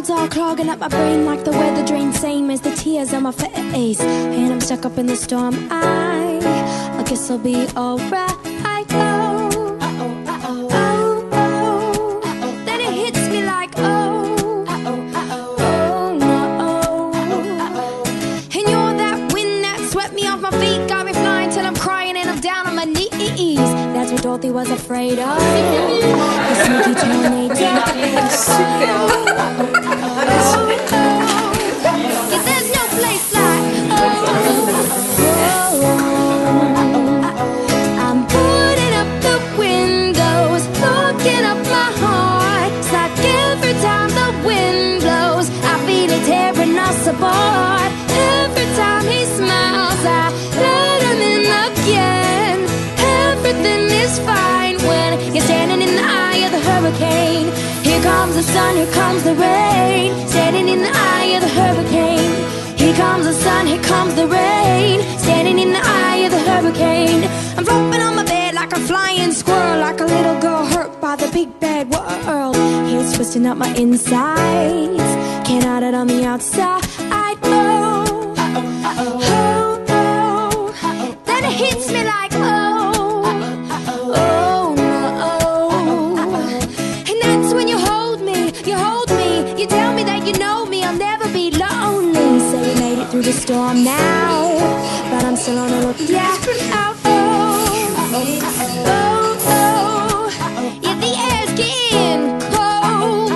clouds are clogging up my brain like the weather drain, same as the tears on my face. And I'm stuck up in the storm. I guess I'll be alright. Oh, oh, oh. Then it hits me like oh, oh no. And you're that wind that swept me off my feet, got me flying till I'm crying and I'm down on my knees. That's what Dorothy was afraid of. The sneaky tornado. Yeah, there's no place like I'm putting up the windows, looking up my heart. It's like every time the wind blows, I feel it tearing us apart. Every time he smiles, I let him in again. Everything is fine when you're standing in the eye of the hurricane. Here comes the sun, here comes the rain. Standing in the eye of the hurricane. Here comes the sun, here comes the rain. Standing in the eye of the hurricane. I'm flopping on my bed like a flying squirrel, like a little girl hurt by the big bad world. Here's twisting up my insides. Can't hide it on the outside. Oh, oh, oh. Then it hits me like oh, oh no. And that's when you hold me, you tell me that you know me, I'll never be lonely. Say you made it through the storm now, but I'm still on the look. Yeah, oh, oh, oh. Yeah, the air's getting cold,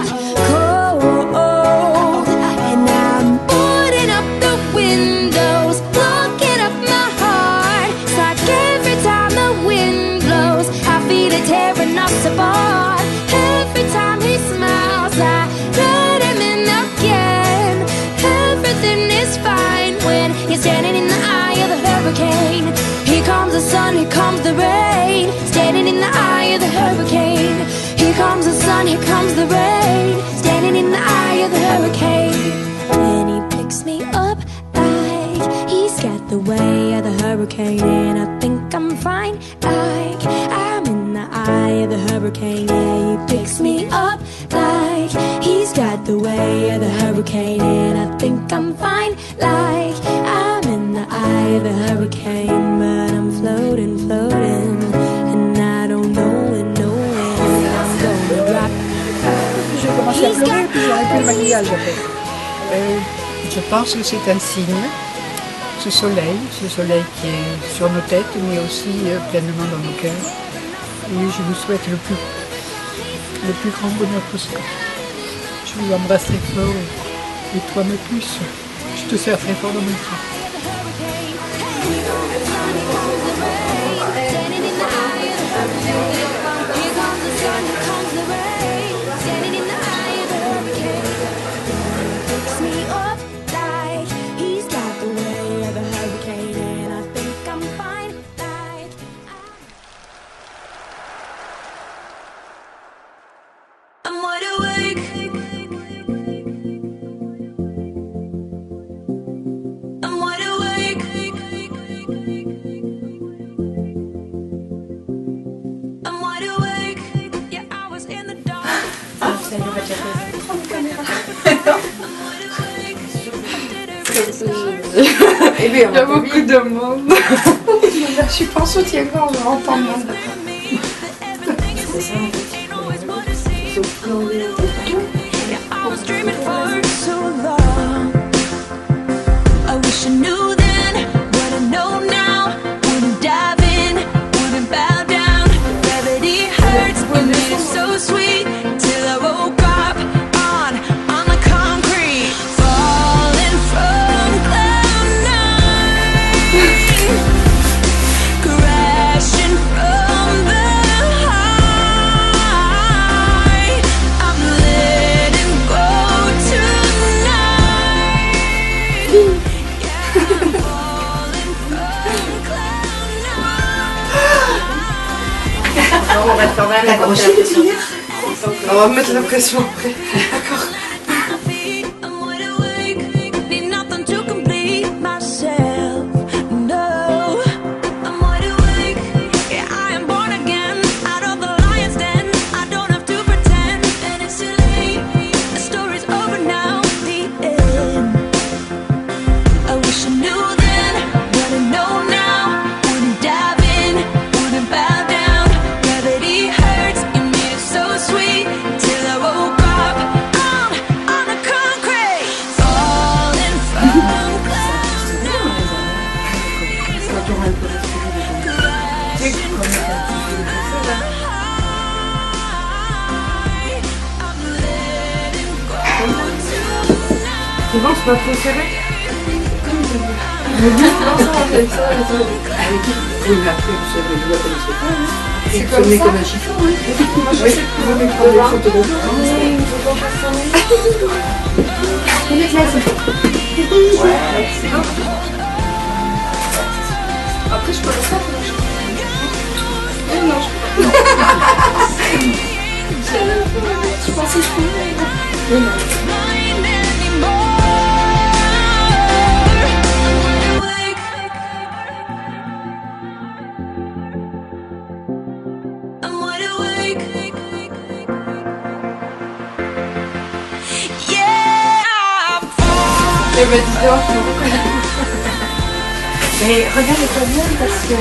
cold. And I'm putting up the windows, looking up my heart. It's like every time the wind blows, I feel it tearing us apart. Every time he smiles, I let him in again. Everything is fine when you're standing in the eye of the hurricane. Here comes the sun, here comes the rain. Standing in the eye of the hurricane. Here comes the sun, here comes the rain. Standing in the eye of the hurricane. And he picks me up like he's got the way of the hurricane. And I think I'm fine, like I'm in the eye of the hurricane. Yeah, he picks me up like he's got the way of the hurricane. And I think I'm fine, like I'm in the eye of the hurricane. But I'm floating, floating, and I don't know when I'm gonna drop. J'ai commencé à pleurer, puis j'ai arrêté le maquillage après. Je pense que c'est un signe, ce soleil qui est sur nos têtes, mais aussi pleinement dans nos cœurs. Et je vous souhaite le plus grand bonheur possible. Je vous embrasse très fort et toi me plus. Je te serre très fort dans mes bras. Il y a beaucoup de monde. Je suis pas en soutien-gorge, je m'entends bien. C'est ça en On va faire mal à la pression. On va mettre la pression après. D'accord. Overnight. Ma préférée? Oui, mais après, vous savez, vous la connaissez pas. C'est comme ça. Comme un chiffon, oui. Moi, je sais que vous prenez des photos de vous. Après, je peux le faire. Non, je peux pas. Je pensais que je pouvais. Eh ben dis donc, je me reconnais. Mais regarde-toi bien parce que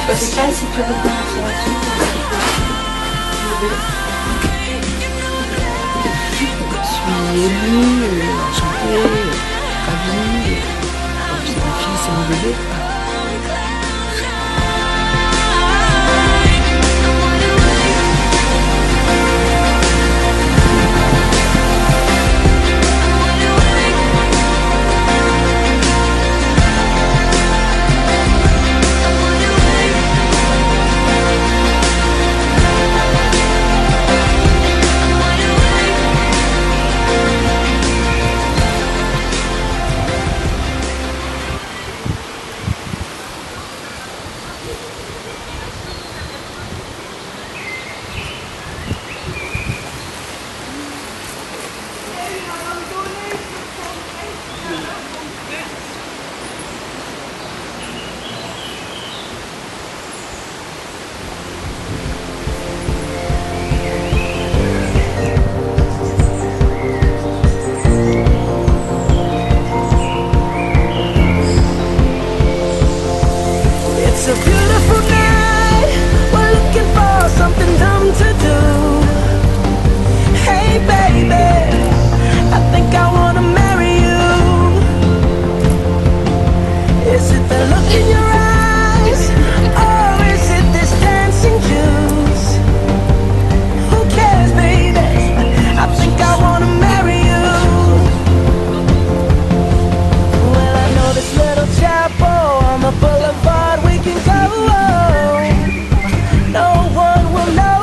je sais pas si tu reconnais ça. Je suis émue, enchantée, ravie. C'est ma fille, c'est mon bébé. It's a beautiful night. We're looking for something dumb to do. Hey baby, I think I wanna marry you. Is it the look in your eyes, or is it this dancing juice? Who cares, baby? I think I wanna marry you. Well, I know this little chapel on the boulevard we can go. No one will know.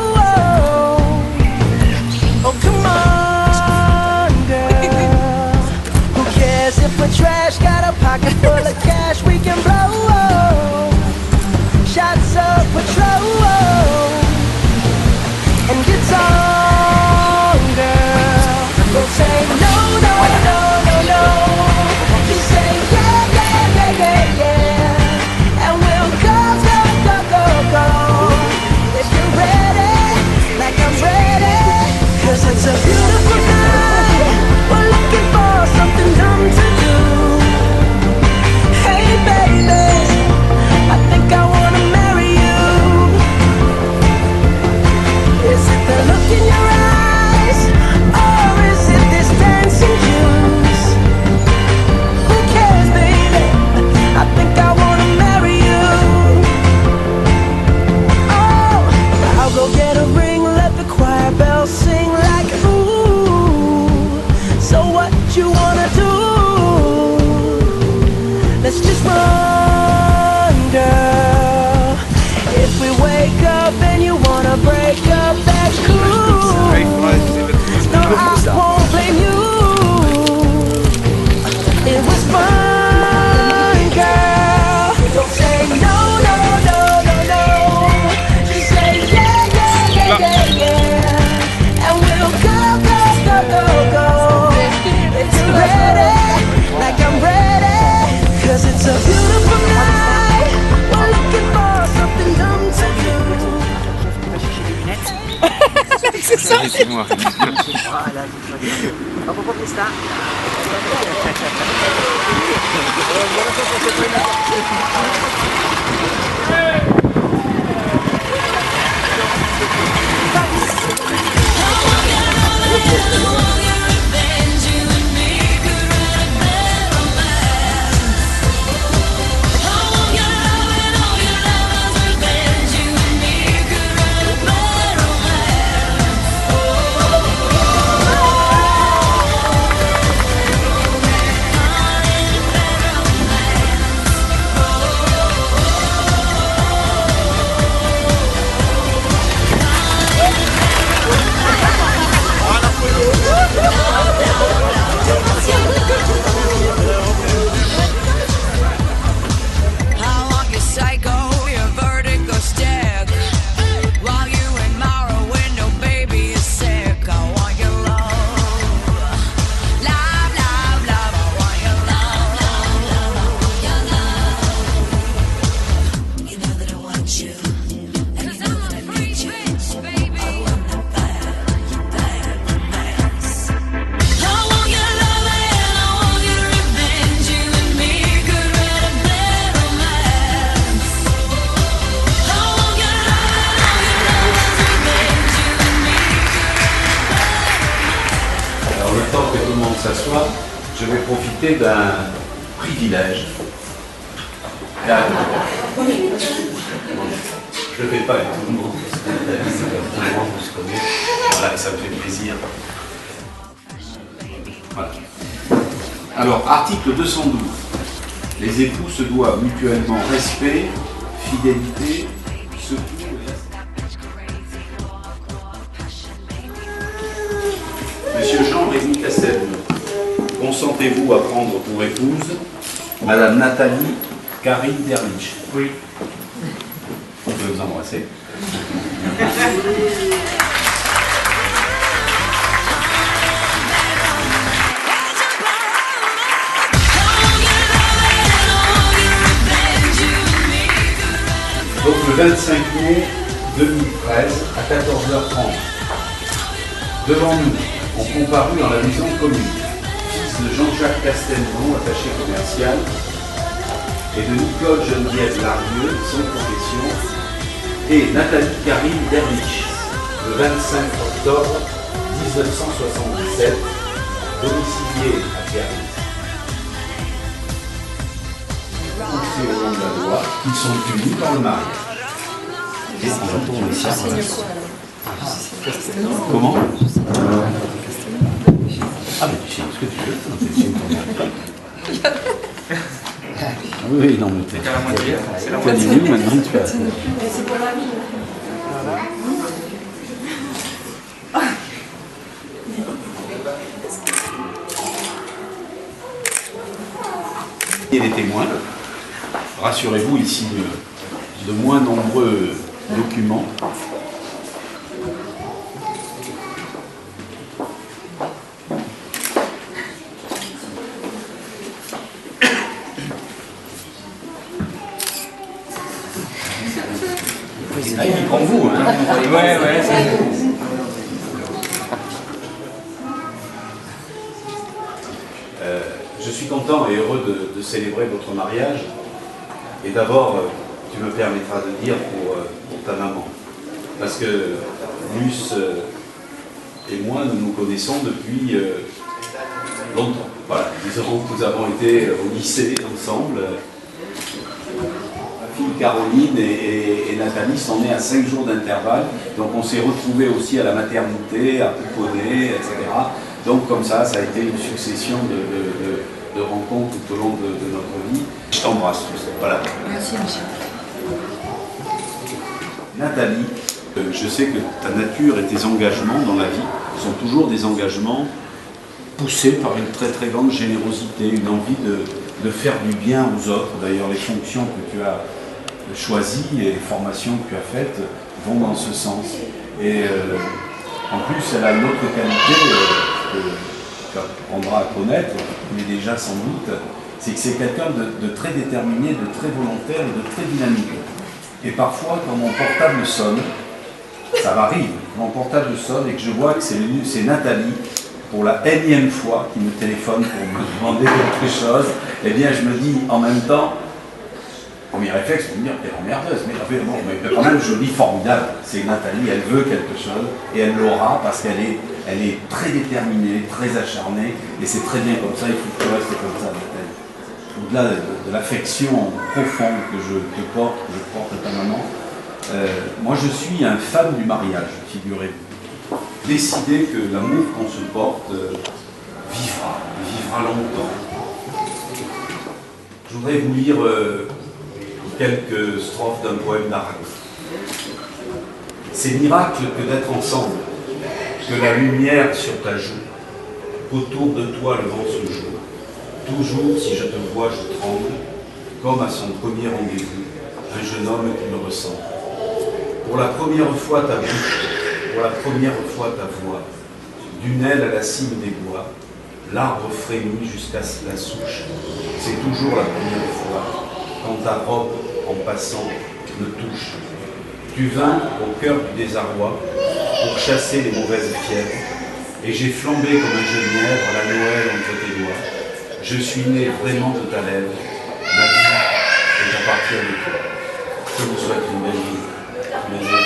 Oh, come on, girl. Who cares if we're trash? Got a pocket full of cash we can blow. Shots of Patrol. And it's on, girl. We'll say no, no, no, no, no. Just say yeah, yeah, yeah, yeah, yeah. And we'll go, go, go, go, go. If you're ready, like I'm ready. 'Cause it's a beautiful night. We're looking for something dumb to do. Hey baby, I think I wanna marry you. Is it the look in your eyes, or is it this dancing juice? Who cares, baby? I think I wanna marry you. Oh, I'll go get a ring, let the choir bells sing like ooh. So what you wanna do? Let's just run, girl. If we wake up and you wanna break up, that's cool. No, I won't blame you. It was fun, girl. Don't say no, no, no, no, no. Just say yeah, yeah, yeah, yeah, yeah. And we'll go, go, go, go, go. If you're ready, like I'm ready. 'Cause it's a beautiful night. We're looking for something dumb to do. C'est moi. Voilà, dopo poco sta. je vais profiter d'un privilège. Là, je ne le fais pas avec tout le monde, parce que tout le monde se connaît. Voilà, et ça me fait plaisir. Voilà. Alors, article 212. Les époux se doivent mutuellement respect, fidélité, secours et... Monsieur Jean-Rémy Cassel, consentez-vous à prendre pour épouse Madame Nathalie Karine Derlich? Oui. On peut vous embrasser. Donc le 25 mai 2013 à 14h30, devant nous, ont comparu dans la maison commune, fils de Jean-Jacques Castelnau, attaché commercial, et de Nicole Geneviève Larieux, sans profession, et Nathalie Karine Derlich, le 25 octobre 1977, domiciliée à Biarritz. C'est au nom de la loi qu'ils sont unis dans le mariage. Et on retourne ici. Comment? Ah mais tu sais ce que tu veux, tu signes ton mariage. Oui, non mais tu as dit oui, maintenant tu as... C'est pour la vie. Et les témoins, rassurez-vous, ils signent de moins nombreux documents. Ah, il prend vous, hein? Ouais, c'est bon. Je suis content et heureux de célébrer votre mariage. Et d'abord, tu me permettras de dire pour ta maman. Parce que Luce et moi, nous nous connaissons depuis longtemps. Voilà, disons que nous avons été au lycée ensemble. Ma fille Caroline et Nathalie sont nées à 5 jours d'intervalle. Donc on s'est retrouvés aussi à la maternité, à pouponner, etc. Donc comme ça a été une succession de rencontres tout au long de notre vie. Je t'embrasse. Voilà. Merci, monsieur. Nathalie, je sais que ta nature et tes engagements dans la vie sont toujours des engagements poussés par une très très grande générosité, une envie de faire du bien aux autres. D'ailleurs, les fonctions que tu as choisies et les formations que tu as faites vont dans ce sens. Et en plus, elle a une autre qualité que tu apprendras à connaître, mais déjà sans doute, c'est que c'est quelqu'un de très déterminé, de très volontaire et de très dynamique. Et parfois, quand mon portable sonne, ça m'arrive, mon portable sonne et que je vois que c'est Nathalie, pour la énième fois, qui me téléphone pour me demander quelque chose, eh bien je me dis en même temps, premier réflexe, c'est de me dire, t'es emmerdeuse, mais quand même je dis formidable, c'est Nathalie, elle veut quelque chose et elle l'aura parce qu'elle est très déterminée, très acharnée, et c'est très bien comme ça, il faut que tu restes comme ça, Nathalie. Au-delà de l'affection profonde que je porte à ta maman, moi je suis un fan du mariage, figurez-vous. Décider que l'amour qu'on se porte vivra longtemps. Je voudrais vous lire quelques strophes d'un poème d'Aragon. C'est miracle que d'être ensemble, que la lumière sur ta joue, qu'autour de toi le vent se joue. Toujours, si je te vois, je tremble, comme à son premier rendez-vous, un jeune homme qui me ressemble. Pour la première fois ta bouche, pour la première fois ta voix, d'une aile à la cime des bois, l'arbre frémit jusqu'à la souche. C'est toujours la première fois, quand ta robe, en passant, me touche. Tu vins au cœur du désarroi, pour chasser les mauvaises fièvres, et j'ai flambé comme un genièvre à la Noël entre tes doigts. Je suis né vraiment de ta lèvre, ma vie est à partir de toi. Je vous souhaite une belle vie. Merci.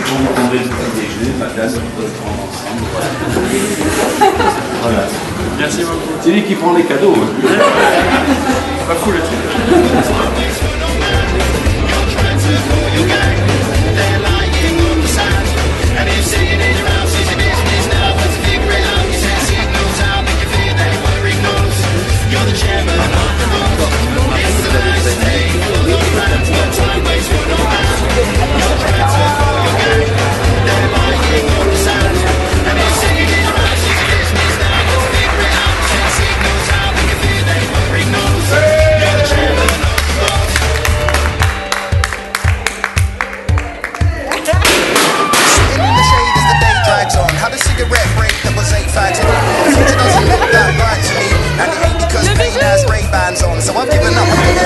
Quand vous prendrez le petit déjeuner, madame, on peut le prendre ensemble. Voilà. Merci beaucoup. C'est lui qui prend les cadeaux. Pas fou le truc. So I've given up on their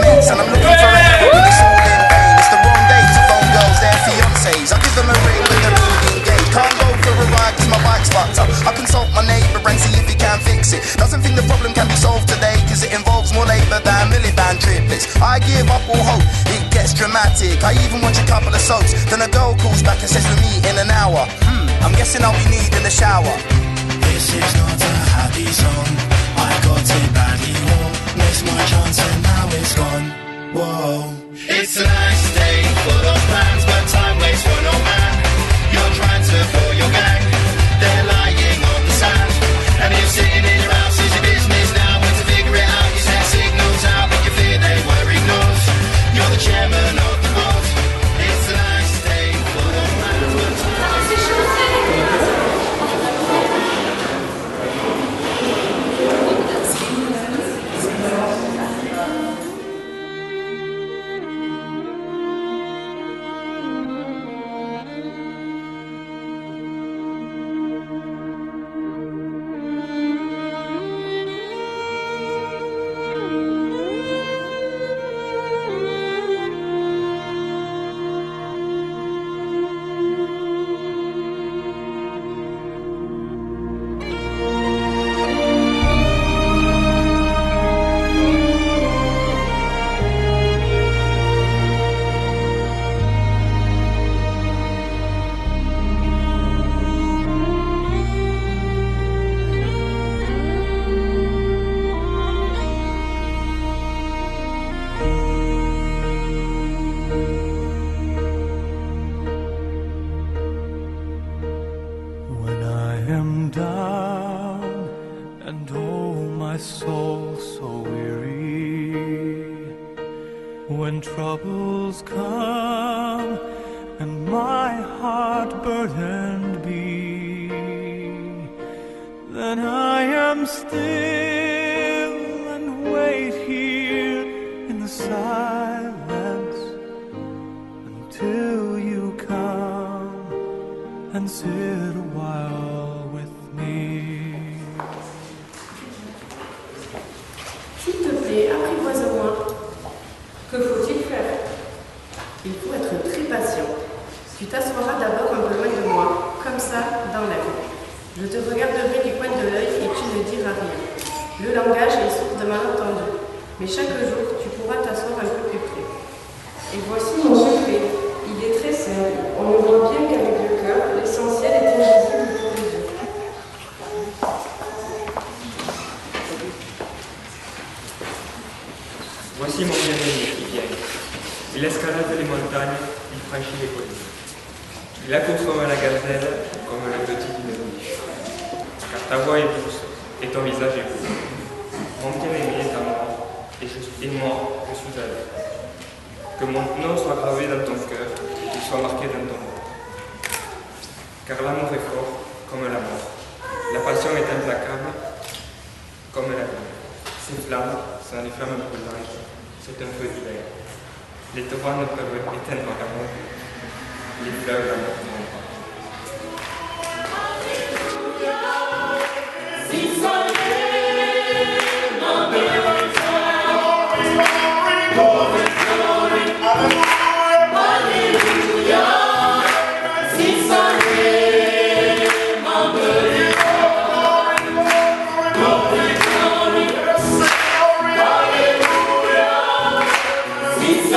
mates and I'm looking for a help when it's all in vain. It's the wrong day to phone girls, their fiancés. I give them a ring when they're all engaged. Can't go for a ride cause my bike's fucked up. I consult my neighbour and see if he can fix it. Doesn't think the problem can be solved today cause it involves more labour than Milliband triplets. I give up all hope, it gets dramatic. I even watch a couple of soaps. Then a girl calls back and says we'll meet in an hour. I'm guessing I'll be needing a shower. This is not a happy song. I got it badly wrong. Missed my chance and now it's gone. Whoa. It's a nice day full of plans, but time waits for no man. You're trying to pull your gang, they're lying on the sand. And you're sitting in your house, is your business now. And to figure it out, you send signals out, but you fear they were ignored. You're the chairman of the board. It's a nice day full of plans, but time waits for no man. When troubles come and my heart burdened be, then I am still and wait here in the silence until you come and sit a while with me. S'il te plaît, apprivoise-moi. Que faut-il faire? Il faut être très patient. Tu t'assoiras d'abord un peu loin de moi, comme ça, dans l'air. Je te regarderai du coin de l'œil et tu ne diras rien. Le langage est source de malentendu, mais chaque jour, tu pourras t'asseoir un peu plus près. Et voici mon secret. Il est très simple. On ne voit bien qu'avec le cœur, l'essentiel est invisible pour les yeux. Voici mon bien-aimé qui vient. Il escalade les montagnes, il franchit les collines. Il accourt comme la gazelle, comme le petit d'une biche. Car ta voix est douce et ton visage est beau. Mon bien-aimé est à moi, et moi, je suis à lui. Que mon nom soit gravé dans ton cœur, qu'il soit marqué dans ton monde. Car l'amour est fort comme la mort. La passion est implacable comme la vie. Ces flammes sont des flammes brûlantes. C'est un feu d'hiver. Les torrents ne peuvent éteindre l'amour. Les fleurs l'amour n'iront pas. It's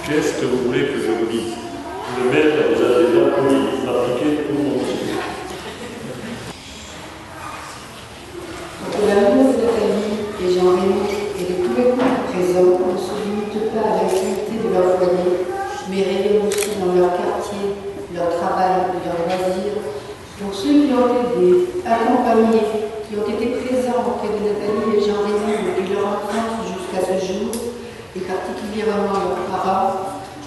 Qu'est-ce que vous voulez que je vous dise? Le maître vous a déjà promis d'appliquer tout mon discours. L'amour de Nathalie et Jean-Rémy et de tous les couples présents ne se limitent pas à l'activité de leur foyer, mais rayonnent aussi dans leur quartier, leur travail et leurs loisirs. Pour ceux qui ont aidé, accompagnés, qui ont été présents auprès de Nathalie et Jean-Rémy depuis leur enfance jusqu'à ce jour, et particulièrement leurs parents,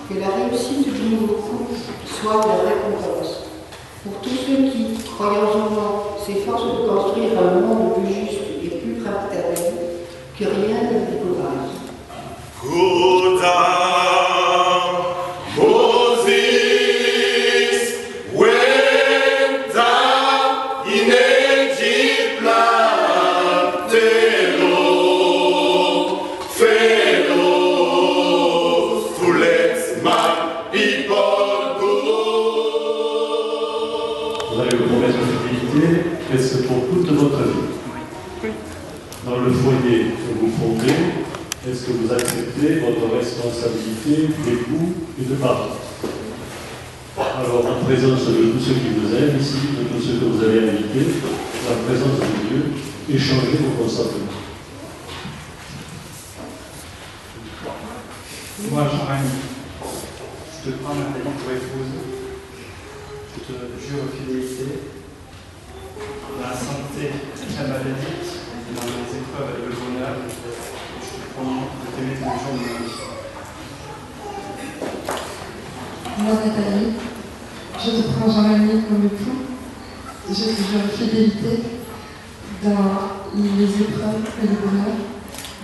que la réussite du nouveau couple soit leur récompense. Pour tous ceux qui, croyant en moi, s'efforcent de construire un monde plus juste et plus fraternel, que rien ne décourage. Vous avez une promesse de fidélité, est-ce que pour toute votre vie, dans le foyer que vous fondez, est-ce que vous acceptez votre responsabilité d'époux et de parents? Alors, en présence de tous ceux qui vous aiment ici, de tous ceux que vous avez invités, en présence de Dieu, échangez vos consentements. Moi, Jean-Rémy, je te prends Nathalie pour épouse. Je te jure fidélité, dans la santé, la maladie, dans les épreuves et le bonheur. Je te promets de t'aimer tous les jours de ma vie. Moi, Nathalie, je te prends Jean-Rémy comme époux. Je te jure fidélité dans les épreuves et le bonheur,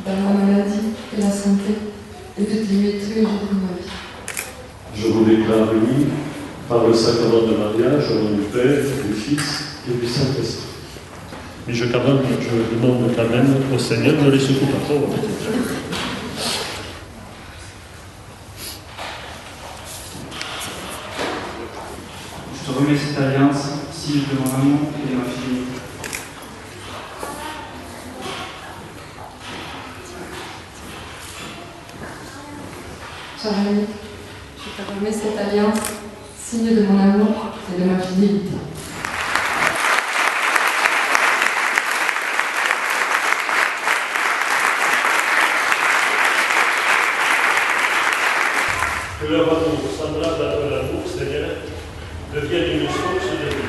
dans la maladie et la santé, et de t'aimer tous les jours de ma vie. Je vous déclare unis par le sacrement de mariage au nom du Père, du Fils et du Saint-Esprit. Mais je demande quand même au Seigneur de les secouer pas trop. Je te remets cette alliance, signe de mon amour et de ma fidélité. Jean-Rémy, je te remets cette alliance, signe de mon amour et de ma fidélité. Que leur amour, semblable à ton amour, Seigneur, devienne une source de vie.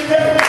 Let's go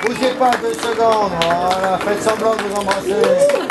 Bougez pas 2 secondes, voilà, faites semblant de vous embrasser.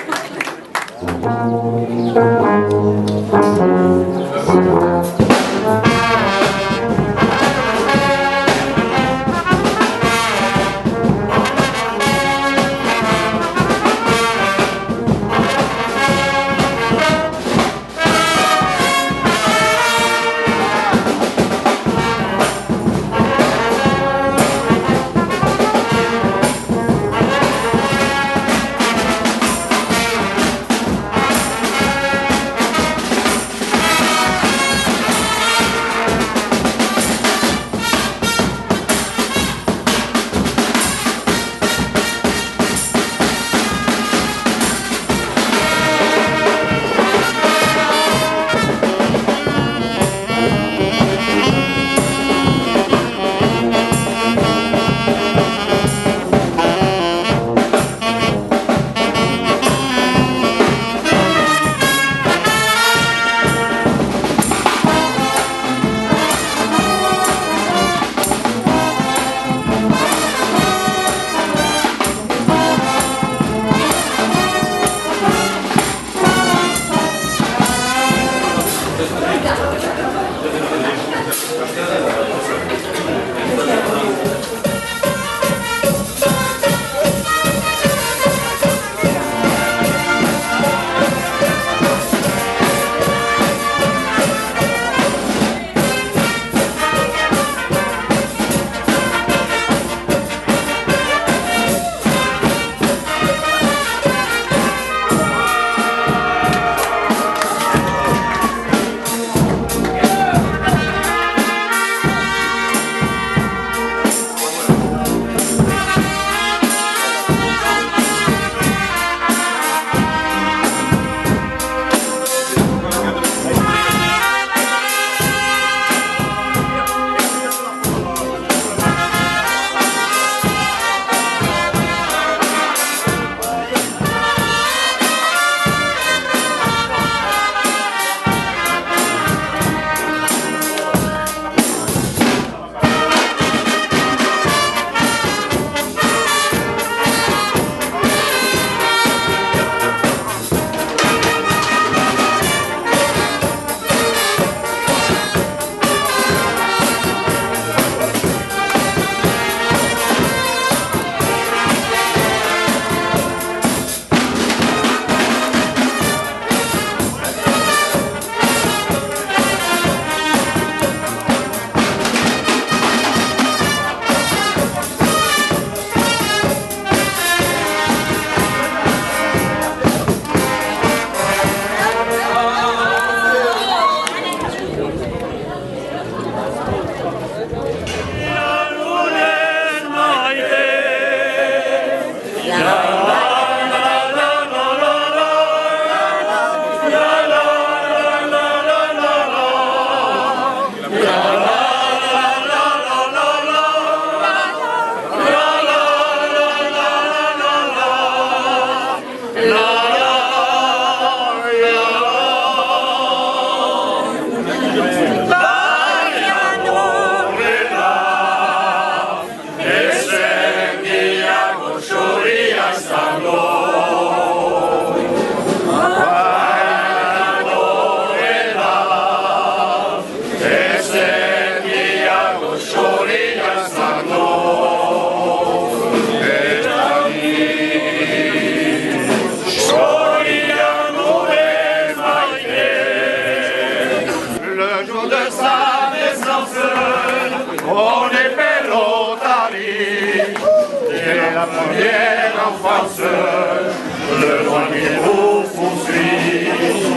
la première enfance, le lointain vous poursuit.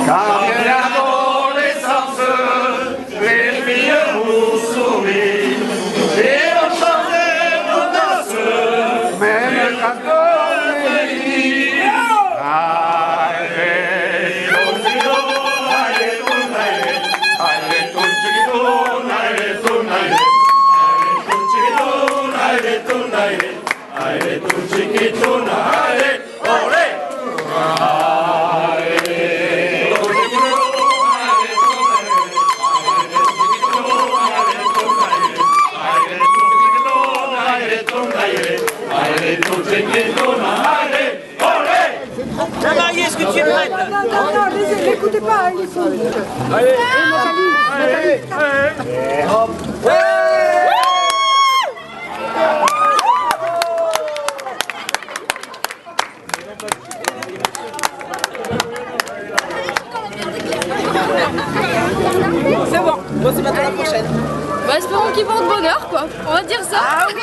Car dès l'adolescence, les filles vous sourient. Et on chante et on danse, même quand on est dit. Chiquituna, ole, ole. L'écoutez pas, il est fou. Allez, Nathalie, allez, hop. C'est bon, bon c'est maintenant la prochaine. Bah, espérons qu'il porte bonheur quoi, on va dire ça. Ah oui.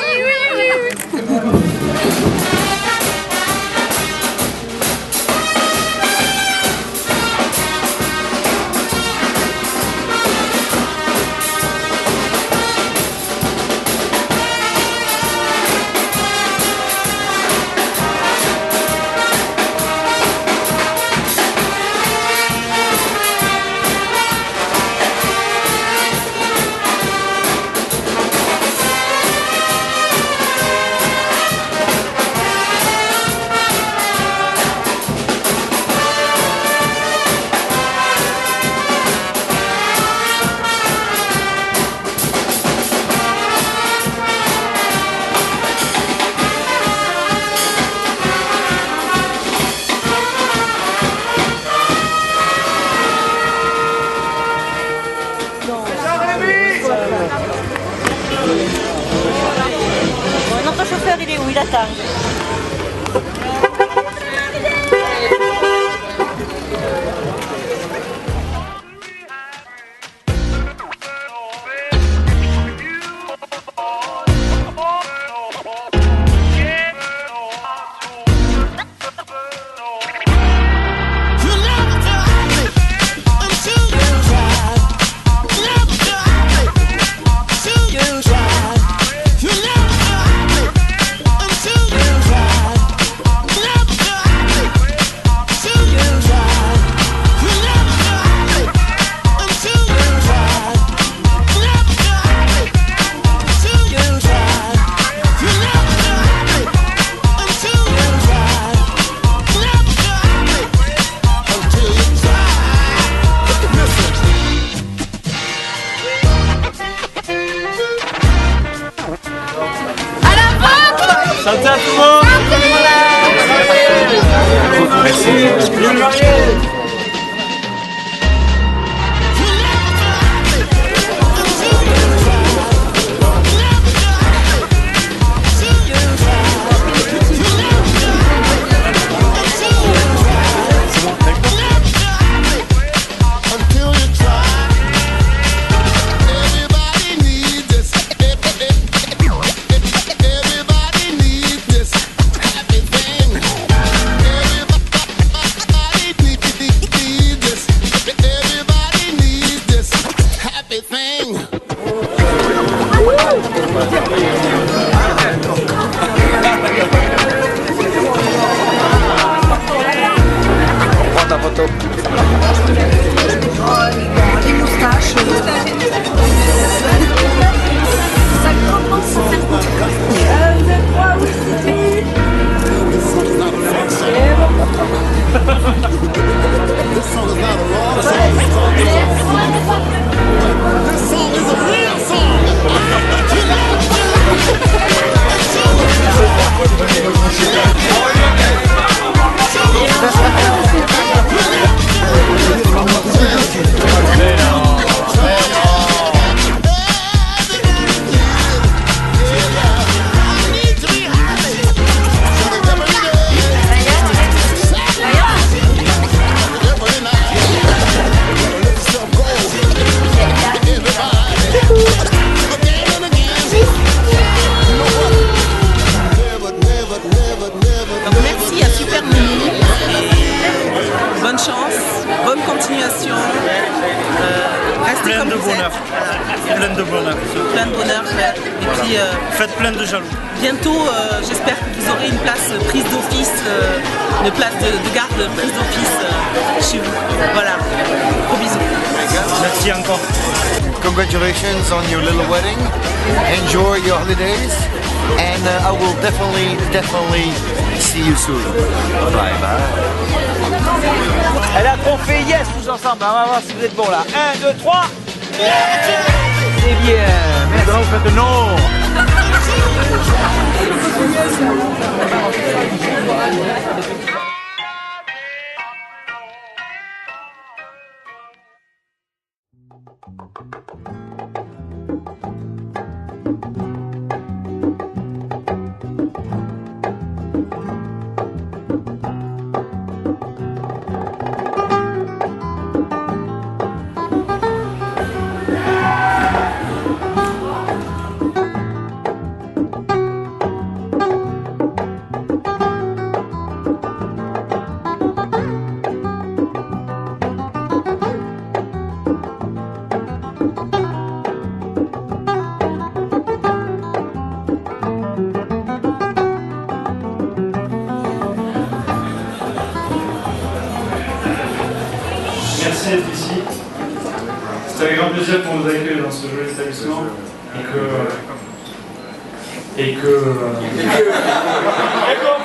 Notre chauffeur il est où? Il attend. Santé à tout le monde. Merci. Les moustaches. Ça commence à faire vous êtes quoi aussi? Merci à Super Mini. Bonne chance, bonne continuation. Restez Plein comme de vous bonheur. êtes. Plein de bonheur. Plein de bonheur. Et puis Faites plein de jaloux. bientôt, j'espère que vous aurez une place prise d'office, une place de garde prise d'office chez vous. Voilà. Gros bisous. Merci encore. Congratulations on your little wedding. Enjoy your holidays. And I will definitely see you soon. Bye bye. Elle a trophée, yes, tous ensemble. On va voir si vous êtes bons là. 1, 2, 3. C'est bien. Maintenant, vous faites non. Merci d'être ici. C'est avec grand plaisir qu'on vous accueille dans ce joli établissement et que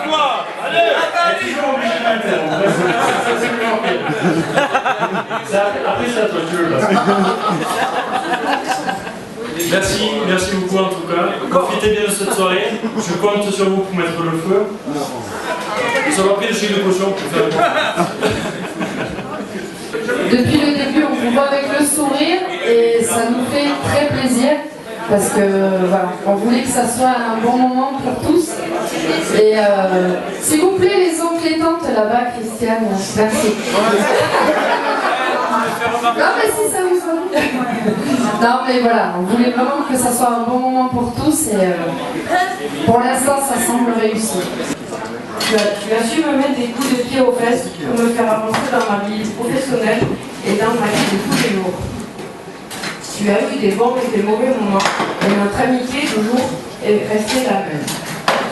quoi? Allez, toujours obligé de m'interrompre. Après c'est à toi, tu le Merci beaucoup en tout cas. Profitez bien de cette soirée. Je compte sur vous pour mettre le feu. Ça va pris le chèque de cochon pour faire Depuis le début, on vous voit avec le sourire et ça nous fait très plaisir parce que voilà, on voulait que ça soit un bon moment pour tous. Et s'il vous plaît, les oncles et tantes là-bas, Christiane, merci. Non mais si ça vous va. Non mais voilà, on voulait vraiment que ça soit un bon moment pour tous et pour l'instant ça semble réussir. Tu as su me mettre des coups de pied aux fesses pour me faire avancer dans ma vie professionnelle et dans ma vie de tous les jours. Tu as eu des bons et des mauvais moments et notre amitié toujours est restée la même.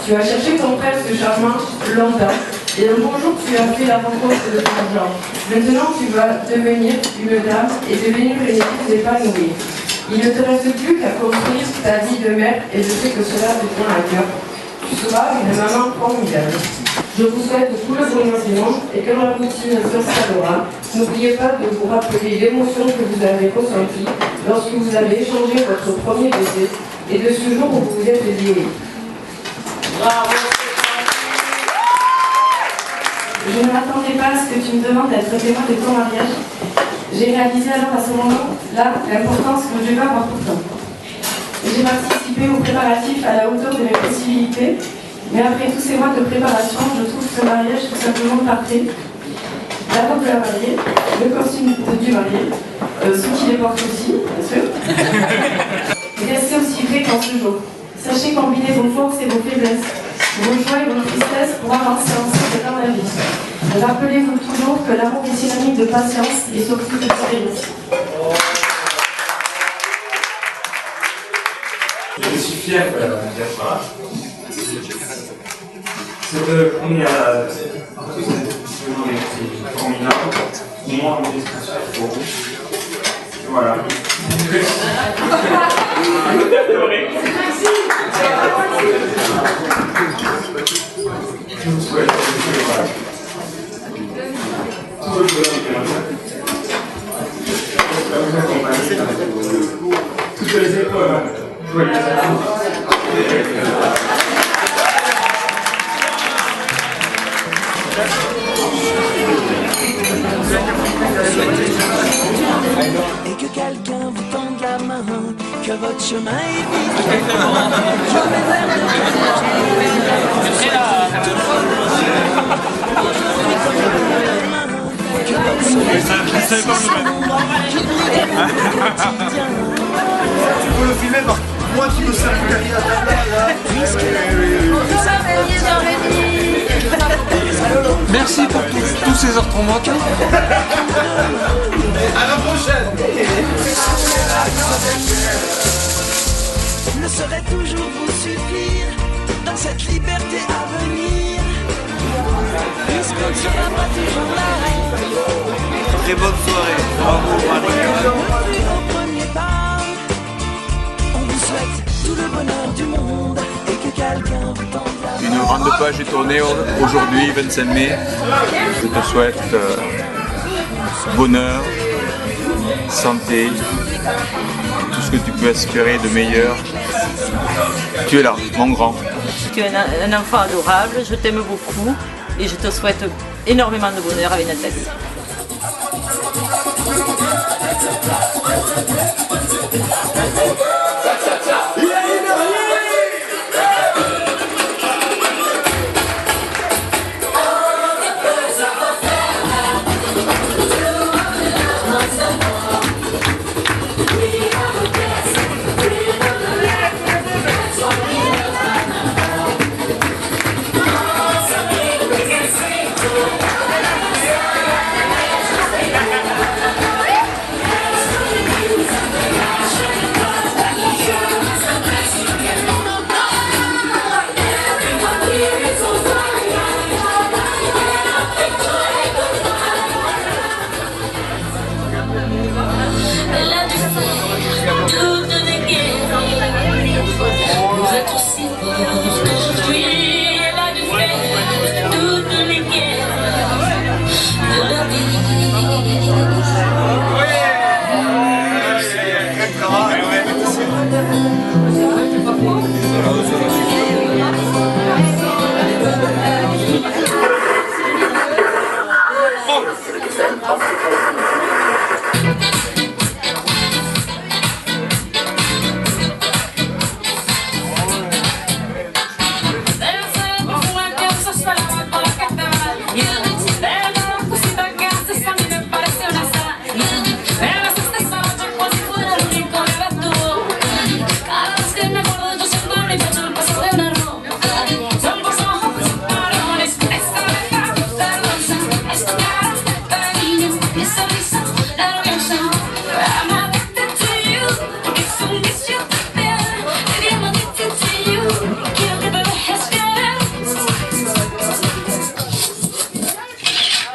Tu as cherché ton presque charmant longtemps et un bon jour tu as fait la rencontre de ton genre. Maintenant tu vas devenir une dame et devenir une épouse épanouie. Il ne te reste plus qu'à construire ta vie de mère et je sais que cela te tient à cœur. Tu seras une maman formidable. Je vous souhaite tout le bonheur du monde et que dans la routine s'installera. N'oubliez pas de vous rappeler l'émotion que vous avez ressentie lorsque vous avez échangé votre premier baiser et de ce jour où vous vous êtes liés. Bravo. Je ne m'attendais pas à ce que tu me demandes d'être témoin de ton mariage. J'ai réalisé alors à ce moment-là l'importance que je vais avoir pour toi. J'ai participé aux préparatifs à la hauteur de mes possibilités, mais après tous ces mois de préparation, je trouve ce mariage tout simplement parfait. La robe de la mariée, le costume du marié, ceux qui les portent aussi, bien sûr. Restez aussi vrai qu'en ce jour. Sachez combiner vos forces et vos faiblesses, vos joies et vos tristesses pour avancer ensemble dans la vie. Rappelez-vous toujours que l'amour est synonyme de patience et surtout de cohérence. Je suis fier de la diaspora. Cette première formidable. Moi, on est pour vous. Voilà. Je vous souhaite tout le bonheur vous accompagner dans toutes les épreuves. Et que quelqu'un vous tende la main, que votre chemin est vide. Tu peux le filmer, Marc. Moi qui me sers du carrière à table là. Merci pour tous ces heures trombantes. À la prochaine. Ne saurait toujours vous suffire dans cette liberté à venir. Puisqu'on ne sera pas toujours là. Très bonne soirée. Bravo, Bienvenue au premier pas. On vous souhaite tout le bonheur du monde et que quelqu'un vous tende la main. Une grande page est tournée aujourd'hui, 25 mai. Je te souhaite bonheur, santé, tout ce que tu peux aspirer de meilleur. Tu es là, mon grand. Tu es un enfant adorable, je t'aime beaucoup et je te souhaite énormément de bonheur avec Nathalie.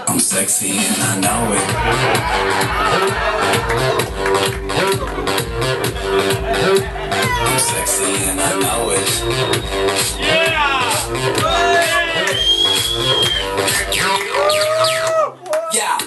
I'm sexy and I know it. I'm sexy and I know it. Yeah!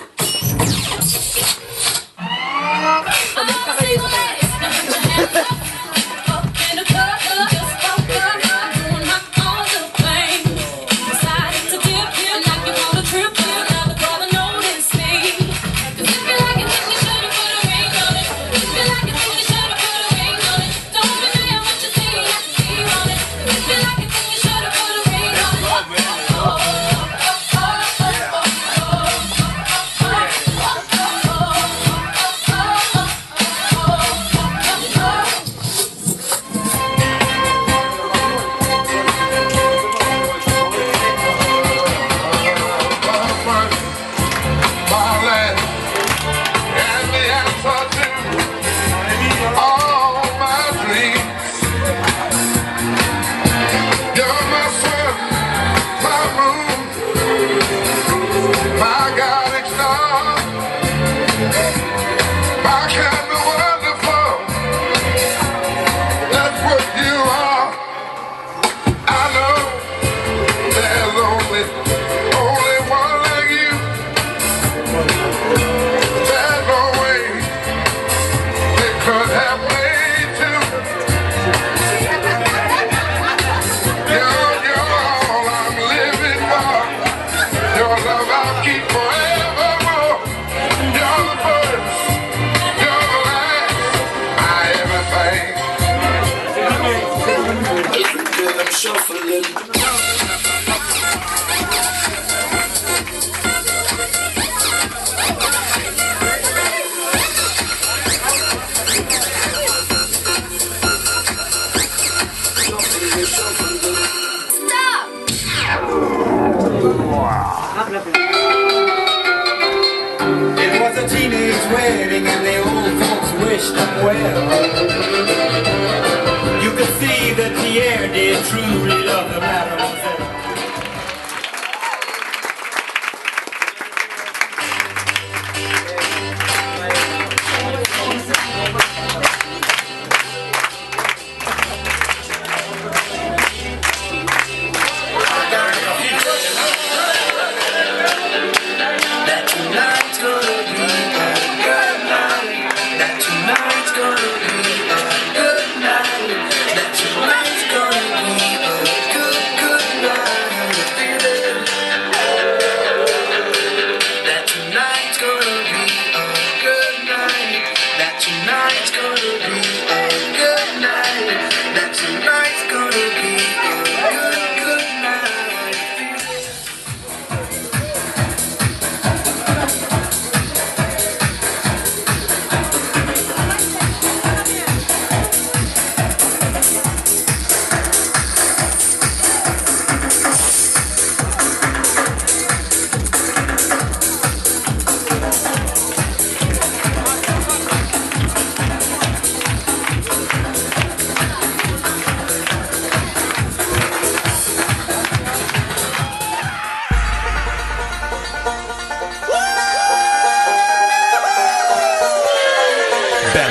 It was a teenage wedding and the old folks wished them well. You could see that Pierre did truly love the mademoiselle.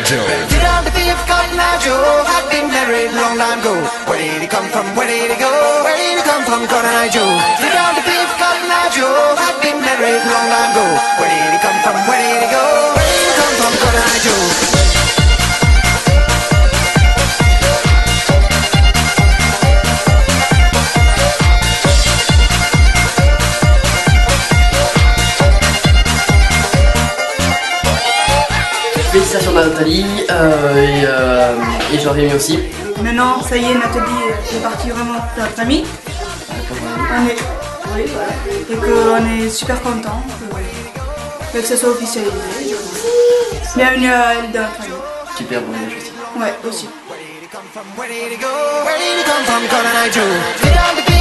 Did all the thief Cotton Eye Joe had been married long time ago. Where did he come from? Where did he go? Where did he come from, Cotton Eye Joe? Did all the thief Cotton Eye Joe had been married long time ago. Where did he come from? Where did he go? Where did he come from, Cotton Eye Joe? Félicitations à Nathalie et Jean-Rémy aussi. Maintenant, ça y est, Nathalie est partie vraiment de la famille. Oui, voilà. Et qu'on est super contents que ça soit officialisé. Bienvenue à elle dans la famille. Super bon voyage aussi. Ouais, aussi. Where did he come from? Cotton Eye Joe?